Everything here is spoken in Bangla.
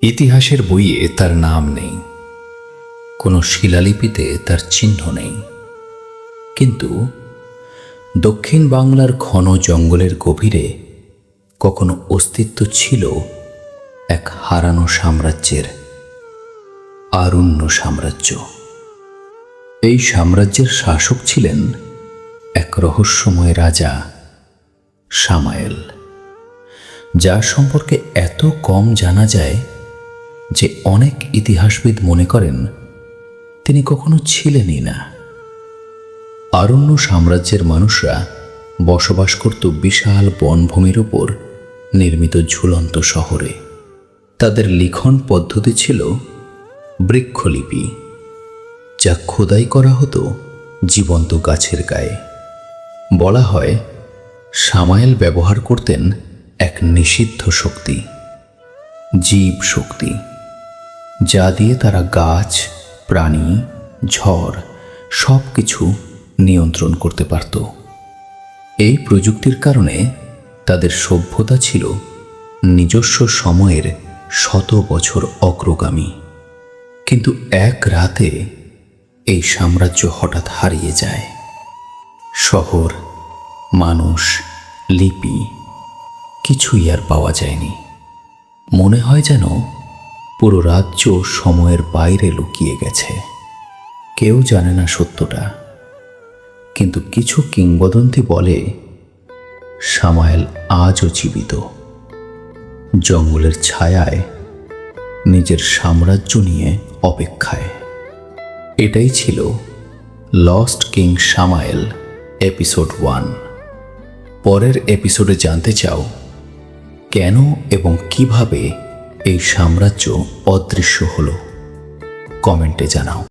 ইতিহাসের বইয়ে তার নাম নেই, কোনো শিলালিপিতে তার চিহ্ন নেই, কিন্তু দক্ষিণ বাংলার ঘন জঙ্গলের গভীরে কখনো অস্তিত্ব ছিল এক হারানো সাম্রাজ্যের, আরণ্য সাম্রাজ্য। এই সাম্রাজ্যের শাসক ছিলেন এক রহস্যময় রাজা সামায়েল, যার সম্পর্কে এত কম জানা যায় যে অনেক ইতিহাসবিদ মনে করেন তিনি কখনো ছিলেনই না। আরণ্য সাম্রাজ্যের মানুষরা বসবাস করত বিশাল বনভূমির উপর নির্মিত ঝুলন্ত শহরে। তাদের লিখন পদ্ধতি ছিল বৃক্ষলিপি, যা খোদাই করা হতো জীবন্ত গাছের গায়ে। বলা হয় সামায়েল ব্যবহার করতেন এক নিষিদ্ধ শক্তি, জীব শক্তি, যা দিয়ে তারা গাছ, প্রাণী, ঝড় সব কিছু নিয়ন্ত্রণ করতে পারত। এই প্রযুক্তির কারণে তাদের সভ্যতা ছিল নিজস্ব সময়ের 100 বছর অগ্রগামী। কিন্তু এক রাতে এই সাম্রাজ্য হঠাৎ হারিয়ে যায়। শহর, মানুষ, লিপি কিছুই আর পাওয়া যায়নি। মনে হয় যেন পুরো রাজ্য সময়ের বাইরে লুকিয়ে গেছে। কেউ জানে না সত্যটা, কিন্তু কিছু কিংবদন্তি বলে সামায়েল আজও জীবিত, জঙ্গলের ছায়ায় নিজের সাম্রাজ্য নিয়ে অপেক্ষায়। এটাই ছিল লস্ট কিং সামায়েল এপিসোড 1। পরের এপিসোডে জানতে চাও কেন এবং কিভাবে এই সাম্রাজ্য অদৃশ্য হলো? কমেন্টে জানাও।